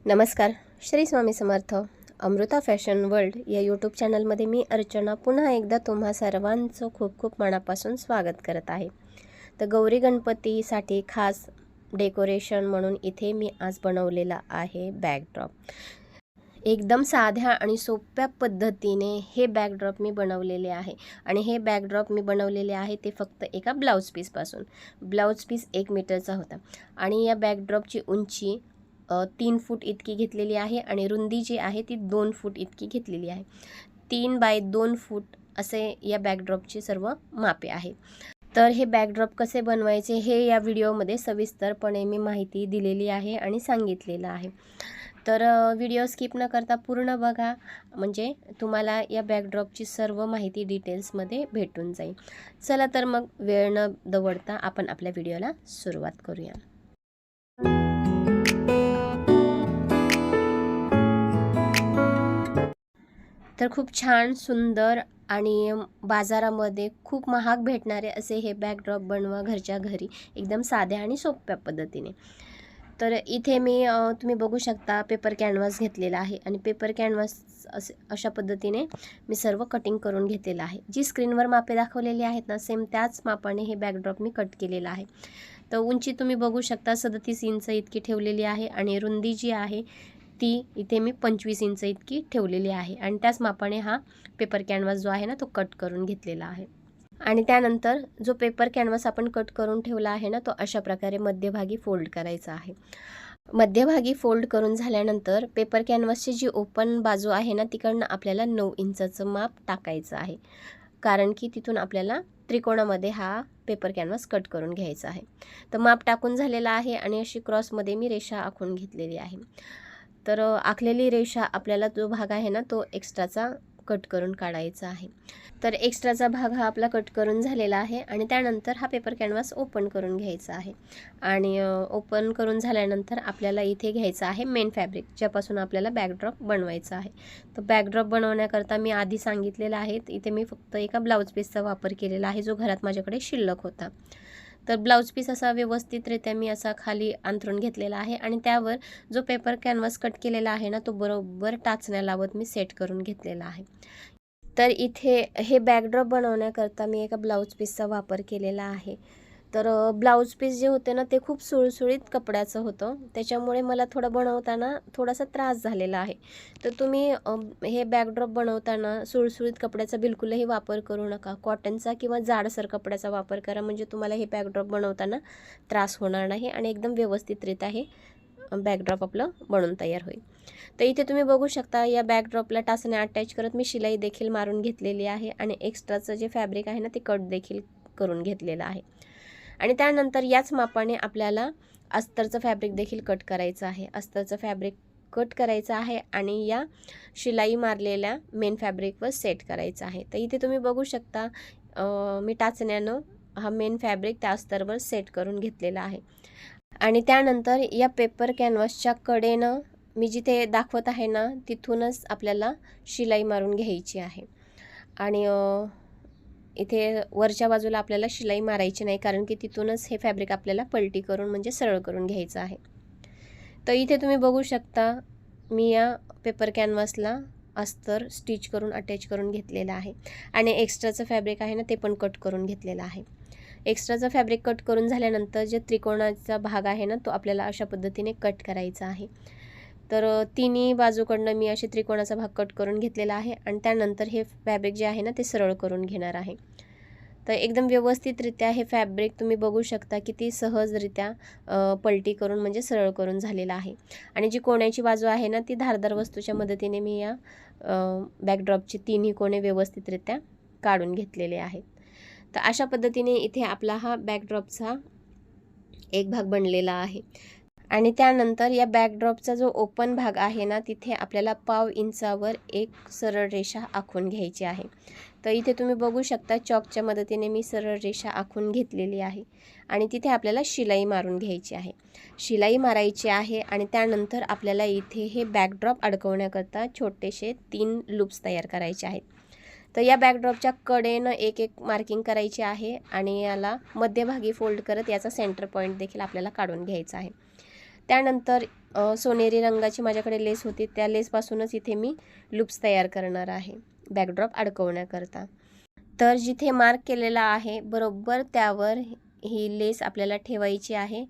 नमस्कार. Shri Swami Samarth. Amruta fashion world या YouTube चॅनलमध्ये मी अर्चना पुन्हा एकदा तुम्हा सर्वांचं खूप खूप मनापासून स्वागत करत आहे. तर गौरी गणपतीसाठी खास डेकोरेशन म्हणून इथे मी आज बनवलेला आहे बॅकड्रॉप. एकदम साध्या आणि सोप्या पद्धतीने हे बॅकड्रॉप मी बनवलेले आहे आणि हे बॅकड्रॉप मी बनवलेले आहे ते फक्त एका ब्लाऊज पीसपासून. ब्लाऊज पीस 1 मीटरचा होता आणि या बॅकड्रॉपची उंची 3 फूट इतकी घेतलेली आहे आणि रुंदी जी आहे ती 2 फूट इतकी घेतलेली आहे. 3 बाय 2 फूट असे या बॅकड्रॉपची सर्व मापे आहे. तर हे बॅकड्रॉप कसे बनवायचे हे या व्हिडिओमध्ये सविस्तरपणे मी माहिती दिलेली आहे आणि सांगितलेलं आहे. तर व्हिडिओ स्किप न करता पूर्ण बघा, म्हणजे तुम्हाला या बॅकड्रॉपची सर्व माहिती डिटेल्समध्ये भेटून जाईल. चला तर मग वेळ न दवडता आपण आपल्या व्हिडिओला सुरुवात करूया. तर खूप छान सुंदर आणि बाजारामध्ये खूप महाग भेटणारे असे हे बॅकड्रॉप बनवा घरच्या घरी एकदम साध्या आणि सोप्या पद्धतीने. तर इथे मी तुम्ही बघू शकता पेपर कॅनव्हास घेतलेला आहे आणि पेपर कॅनव्हास अशा पद्धतीने मी सर्व कटिंग करून घेतलेलं आहे. जी स्क्रीनवर मापे दाखवलेली आहेत ना, सेम त्याच मापाने हे बॅकड्रॉप मी कट केलेलं आहे. तर उंची तुम्ही बघू शकता 37 इंच इतकी ठेवलेली आहे आणि रुंदी जी आहे ती इथे मी 25 इंच इतकी ठेवलेली आहे आणि त्याच मापाने हा पेपर कॅनव्हास जो आहे ना तो कट करून घेतलेला आहे. आणि त्यानंतर जो पेपर कॅनव्हास आपण कट करून ठेवला आहे ना तो अशा प्रकारे मध्यभागी फोल्ड करायचा आहे. मध्यभागी फोल्ड करून झाल्यानंतर पेपर कॅनव्हासची जी ओपन बाजू आहे ना तिकडनं आपल्याला 9 इंचाचं माप टाकायचं आहे, कारण की तिथून आपल्याला त्रिकोणामध्ये हा पेपर कॅनव्हास कट करून घ्यायचा आहे. तर माप टाकून झालेला आहे आणि अशी क्रॉसमध्ये मी रेषा आखून घेतलेली आहे. तर आखलेली रेषा आपल्याला जो भाग आहे ना तो एक्स्ट्राचा कट करून काढायचा आहे. तर एक्स्ट्राचा भाग हा आपला कट करून झालेला आहे आणि त्यानंतर हा पेपर कॅनव्हास ओपन करून घ्यायचा आहे. आणि ओपन करून झाल्यानंतर आपल्याला इथे घ्यायचं आहे मेन फॅब्रिक, ज्यापासून आपल्याला बॅकड्रॉप बनवायचा आहे. तर बॅकड्रॉप बनवण्याकरता मी आधी सांगितलेलं आहे, इथे मी फक्त एका ब्लाऊज पीसचा वापर केलेला आहे जो घरात माझ्याकडे शिल्लक होता. तर ब्लाऊज पीस असा व्यवस्थितरित्या मी असा खाली अंथरून घेतलेला आहे आणि त्यावर जो पेपर कॅनव्हास कट केलेला आहे ना तो बरोबर टाचण्या लावत मी सेट करून घेतलेला आहे. तर इथे हे बॅकड्रॉप बनवण्याकरता मी एका ब्लाऊज पीसचा वापर केलेला आहे. तर ब्लाऊज पीस जे होते ना ते खूप सुळसुळीत कपड्याचं होतं, त्याच्यामुळे मला थोडं बनवताना थोडासा त्रास झालेला आहे. तर तुम्ही हे बॅकड्रॉप बनवताना सुळसुळीत कपड्याचा बिलकुलही वापर करू नका. कॉटनचा किंवा जाडसर कपड्याचा वापर करा, म्हणजे तुम्हाला हे बॅकड्रॉप बनवताना त्रास होणार नाही आणि एकदम व्यवस्थितरित्या हे बॅकड्रॉप आपलं बनून तयार होईल. तर इथे तुम्ही बघू शकता या बॅकड्रॉपला टाचण्या अटॅच करत मी शिलाई देखील मारून घेतलेली आहे आणि एक्स्ट्राचं जे फॅब्रिक आहे ना ते कट देखील करून घेतलेलं आहे. आणि त्यानंतर याच मापाने आपल्याला अस्तरचं फॅब्रिक देखील कट करायचं आहे. अस्तरचं फॅब्रिक कट करायचं आहे आणि या शिलाई मारलेल्या मेन फॅब्रिकवर सेट करायचं आहे. तर इथे तुम्ही बघू शकता मी टाचण्यानं हा मेन फॅब्रिक त्या अस्तरवर सेट करून घेतलेला आहे. आणि त्यानंतर या पेपर कॅनव्हासच्या कडेनं मी जिथे दाखवत आहे ना तिथूनच आपल्याला शिलाई मारून घ्यायची आहे. आणि इथे वरच्या बाजूला आपल्याला शिलाई मारायची नाही, कारण की तिथूनच हे फॅब्रिक आपल्याला पलटी करून म्हणजे सरळ करून घ्यायचं आहे. तर इथे तुम्ही बघू शकता मी या पेपर कॅनव्हासला अस्तर स्टिच करून अटॅच करून घेतलेलं आहे आणि एक्स्ट्राचं फॅब्रिक आहे ना ते पण कट करून घेतलेलं आहे. एक्स्ट्राचं फॅब्रिक कट करून झाल्यानंतर जे त्रिकोणाचा भाग आहे ना तो आपल्याला अशा पद्धतीने कट करायचा आहे. तर तिन्ही बाजूकडनं मी असे त्रिकोणाचा भाग कट करून घेतलेला आहे आणि त्यानंतर हे फॅब्रिक जे आहे ना ते सरळ करून घेणार आहे. तर एकदम व्यवस्थितरित्या हे फॅब्रिक तुम्ही बघू शकता किती सहजरित्या पलटी करून म्हणजे सरळ करून झालेलं आहे. आणि जी कोण्याची बाजू आहे ना ती धारदार वस्तूच्या मदतीने मी या बॅकड्रॉपचे तिन्ही कोणे व्यवस्थितरित्या काढून घेतलेले आहेत. तर अशा पद्धतीने इथे आपला हा बॅकड्रॉपचा एक भाग बनलेला आहे. आणि त्यानंतर या बॅकड्रॉपचा जो ओपन भाग आहे ना तिथे आपल्याला 1/2 इंचावर एक सरळ रेषा आखून घ्यायची आहे. तर इथे तुम्ही बघू शकता चॉकच्या मदतीने मी सरळ रेषा आखून घेतलेली आहे आणि तिथे आपल्याला शिलाई मारून घ्यायची आहे. शिलाई मारायची आहे आणि त्यानंतर आपल्याला इथे हे बॅकड्रॉप अडकवण्याकरता छोटेसे 3 लूप्स तयार करायचे आहेत. तर या बॅकड्रॉपच्या कडेनं एक एक मार्किंग करायची आहे आणि याला मध्यभागी फोल्ड करत याचा सेंटर पॉईंट देखील आपल्याला काढून घ्यायचा आहे. त्यानंतर सोनेरी रंगाची माझ्याकडे लेस होती, त्या लेसपासूनच इथे मी लूप्स तयार करणार आहे बॅकड्रॉप अडकवण्याकरता. तर जिथे मार्क केलेला आहे बरोबर त्यावर ही लेस आपल्याला ठेवायची आहे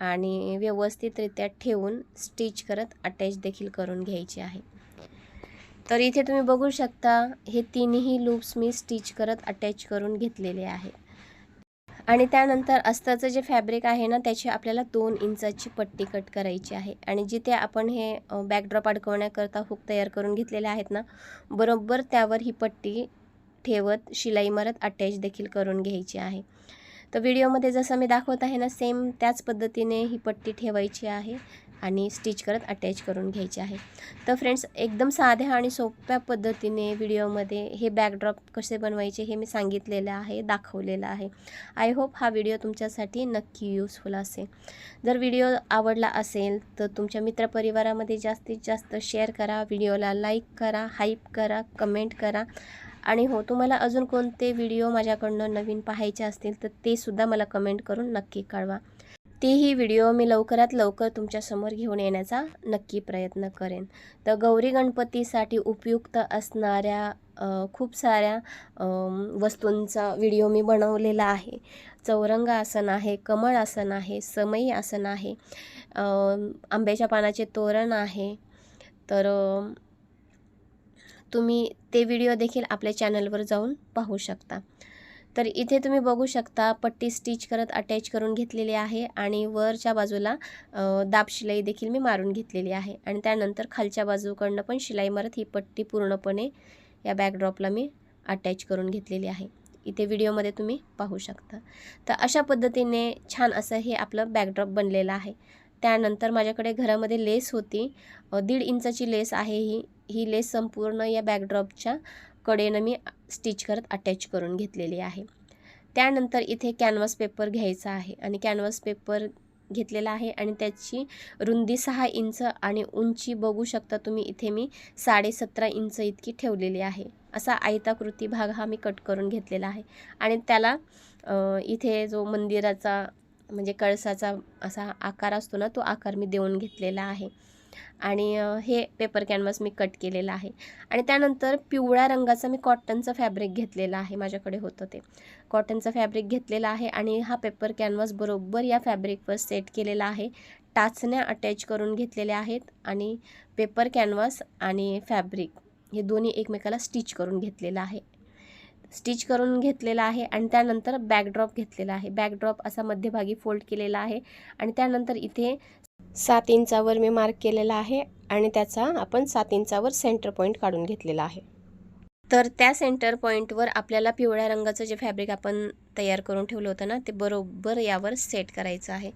आणि व्यवस्थितरित्या ठेवून स्टिच करत अटॅच देखील करून घ्यायची आहे. तर इथे तुम्ही बघू शकता हे तिन्ही लूप्स मी स्टिच करत अटॅच करून घेतलेले आहेत. आणि त्यानंतर अस्ताचं जे फॅब्रिक आहे ना त्याची आपल्याला 2 इंचाची पट्टी कट करायची आहे. आणि जिथे आपण हे बॅकड्रॉप अडकवण्याकरता हुक तयार करून घेतलेले आहेत ना बरोबर त्यावर ही पट्टी ठेवत शिलाई मारत अटॅच देखील करून घ्यायची आहे. तर व्हिडिओमध्ये जसं मी दाखवत आहे ना सेम त्याच पद्धतीने ही पट्टी ठेवायची आहे आणि स्टिच करत अटॅच करून घ्यायची आहे. तर फ्रेंड्स एकदम साध्या आणि सोप्या पद्धतीने व्हिडिओमध्ये हे बॅकड्रॉप कसे बनवायचे हे मी सांगितलेलं आहे, दाखवलेलं आहे. आय होप हा व्हिडिओ तुमच्यासाठी नक्की यूजफुल असेल. जर व्हिडिओ आवडला असेल तर तुमच्या मित्रपरिवारामध्ये जास्तीत जास्त शेअर करा, व्हिडिओला लाईक करा, हाईप करा, कमेंट करा. आणि हो, तुम्हाला अजून कोणते व्हिडिओ माझ्याकडनं नवीन पाहायचे असतील तर ते सुद्धा मला कमेंट करून नक्की कळवा. तेही व्हिडिओ मी लवकरात लवकर तुमच्यासमोर घेऊन येण्याचा नक्की प्रयत्न करेन. तर गौरी गणपतीसाठी उपयुक्त असणाऱ्या खूप साऱ्या वस्तूंचा व्हिडिओ मी बनवलेला आहे. चौरंग आसन आहे, कमळ आसन आहे, समई आसन आहे, आंब्याच्या पानाचे तोरण आहे. तर तुम्ही ते व्हिडिओ देखील आपल्या चॅनलवर जाऊन पाहू शकता. तर इथे तुम्ही बघू शकता पट्टी स्टिच करत अटॅच करून घेतलेली आहे आणि वरच्या बाजूला दाब शिलाई देखील मी मारून घेतलेली आहे. आणि त्यानंतर खालच्या बाजूकडनं पण शिलाई मारत ही पट्टी पूर्णपणे या बॅकड्रॉपला मी अटॅच करून घेतलेली आहे. इथे व्हिडिओमध्ये तुम्ही पाहू शकता. तर अशा पद्धतीने छान असं हे आपलं बॅकड्रॉप बनलेलं आहे. त्यानंतर माझ्याकडे घरामध्ये लेस होती, 1.5 इंचाची लेस आहे. ही लेस संपूर्ण या बॅकड्रॉपच्या कडेनं मी स्टिच करत अटॅच करून घेतलेली आहे. त्यानंतर इथे कॅनव्हास पेपर घ्यायचा आहे आणि कॅनव्हास पेपर घेतलेला आहे आणि त्याची रुंदी 6 इंच आणि उंची बघू शकता तुम्ही इथे मी 17.5 इंच इतकी ठेवलेली आहे. असा आयताकृती भाग हा मी कट करून घेतलेला आहे आणि त्याला इथे जो मंदिराचा म्हणजे कळसाचा असा आकार असतो ना तो आकार मी देऊन घेतलेला आहे. आणि हे पेपर कॅनव्हास मी कट केलेला आहे. आणि त्यानंतर पिवळ्या रंगाचा मी कॉटनचं फॅब्रिक घेतलेला आहे, माझ्याकडे होतं ते कॉटनचं फॅब्रिक घेतलेला आहे आणि हा पेपर कॅनव्हास बरोबर या फॅब्रिकवर सेट केलेला आहे. टाचण्या अटॅच करून घेतलेल्या आहेत आणि पेपर कॅनव्हास आणि फॅब्रिक हे दोन्ही एकमेकाला स्टिच करून घेतलेलं आहे आणि त्यानंतर बॅकड्रॉप घेतलेला आहे. बॅकड्रॉप असा मध्यभागी फोल्ड केलेला आहे आणि त्यानंतर इथे 7 इंचावर मी मार्क केलेला आहे आणि त्याचा आपण 7 इंचावर सेंटर पॉईंट काढून घेतलेला आहे. तर त्या सेंटर पॉईंटवर आपल्याला पिवळ्या रंगाचं जे फॅब्रिक आपण तयार करून ठेवलं होतं ना ते बरोबर यावर सेट करायचं आहे.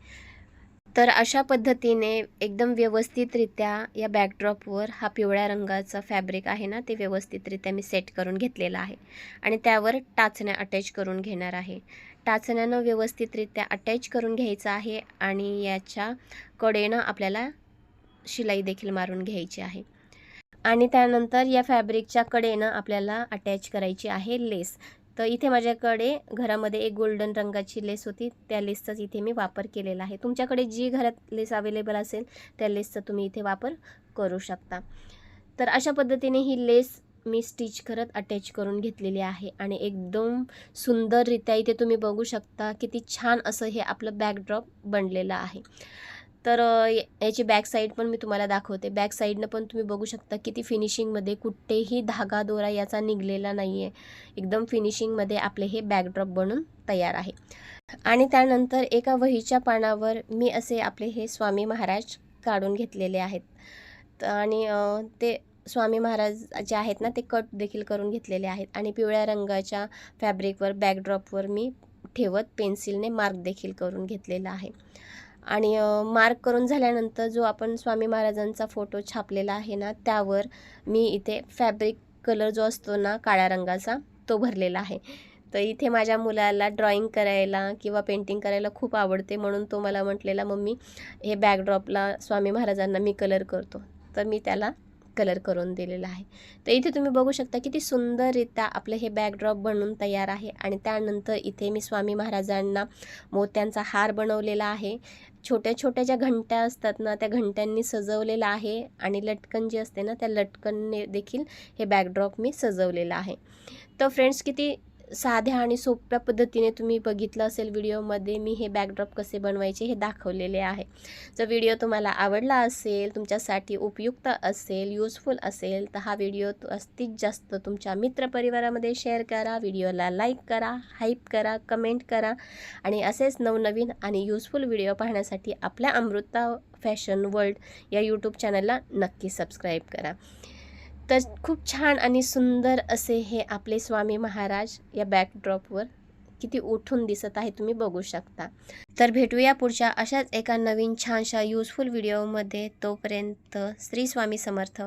तर अशा पद्धतीने एकदम व्यवस्थितरित्या या बॅकड्रॉपवर हा पिवळ्या रंगाचा फॅब्रिक आहे ना ते व्यवस्थितरित्या मी सेट करून घेतलेला आहे आणि त्यावर टाचण्या अटॅच करून घेणार आहे. टाचण्यानं व्यवस्थितरित्या अटॅच करून घ्यायचं आहे आणि याच्या कडेनं आपल्याला शिलाई देखील मारून घ्यायची आहे. आणि त्यानंतर या फॅब्रिकच्या कडेनं आपल्याला अटॅच करायची आहे लेस. तर इथे माझ्याकडे घरामध्ये एक गोल्डन रंगाची लेस होती, त्या लेसचाच इथे मी वापर केलेला आहे. तुमच्याकडे जी घरात लेस अवेलेबल असेल त्या लेसचा तुम्ही इथे वापर करू शकता. तर अशा पद्धतीने ही लेस मी स्टिच करत अटॅच करून घेतलेली आहे आणि एकदम सुंदररित्या इथे तुम्ही बघू शकता किती छान असं हे आपलं बॅकड्रॉप बनलेलं आहे. तर याची बॅक साईड पण मी तुम्हाला दाखवते. बॅक साईडनं पण तुम्ही बघू शकता किती फिनिशिंगमध्ये कुठेही धागा दोरा याचा निघलेला नाही आहे. एकदम फिनिशिंगमध्ये आपले हे बॅकड्रॉप बनून तयार आहे. आणि त्यानंतर एका वहीच्या पानावर मी असे आपले हे स्वामी महाराज काढून घेतलेले आहेत आणि ते स्वामी महाराज जे आहेत ना ते कट देखील करून घेतलेले आहेत आणि पिवळ्या रंगाच्या फॅब्रिकवर बॅकड्रॉपवर मी ठेवत पेन्सिलने मार्क देखील करून घेतलेला आहे. आणि मार्क करून झाल्यानंतर जो आपण स्वामी महाराजांचा फोटो छापलेला आहे ना त्यावर मी इथे फॅब्रिक कलर जो असतो ना काळ्या रंगाचा तो भरलेला आहे. तर इथे माझ्या मुलाला ड्रॉइंग करायला किंवा पेंटिंग करायला खूप आवडते, म्हणून तो मला म्हटलेला मम्मी हे बॅकड्रॉपला स्वामी महाराजांना मी कलर करतो, तर मी त्याला कलर करून दिलेला आहे. तर इथे तुम्ही बघू शकता किती सुंदररित्या आपलं हे बॅकड्रॉप बनवून तयार आहे. आणि त्यानंतर इथे मी स्वामी महाराजांना मोत्यांचा हार बनवलेला आहे छोट्या छोट्या ज्या घंट्या असतात ना, त्या घंट्यांनी सजवलेलं आहे आणि लटकन जी असते ना, त्या लटकनने देखील हे बॅकड्रॉप मी सजवलेलं आहे. तर फ्रेंड्स, किती साध्या आणि सोप्या पद्धतीने तुम्ही बघितलं असेल व्हिडिओमध्ये मी हे बॅकड्रॉप कसे बनवायचे हे दाखवलेले आहे. जर व्हिडिओ तुम्हाला आवडला असेल, तुमच्यासाठी उपयुक्त असेल, युजफुल असेल, तर हा व्हिडिओ जास्तीत जास्त तुमच्या मित्रपरिवारामध्ये शेअर करा, व्हिडिओला लाईक करा, हाईप करा, कमेंट करा आणि असेच नवनवीन आणि युजफुल व्हिडिओ पाहण्यासाठी आपल्या अमृता फॅशन वर्ल्ड या यूट्यूब चॅनलला नक्की सबस्क्राईब करा. तर खूप छान आणि सुंदर असे हे आपले स्वामी महाराज या बॅकड्रॉपवर किती उठून दिसत आहे, तुम्ही बघू शकता. तर भेटूया पुढच्या अशाच एका नवीन छानशा युजफुल व्हिडिओमध्ये. तोपर्यंत श्री स्वामी समर्थ.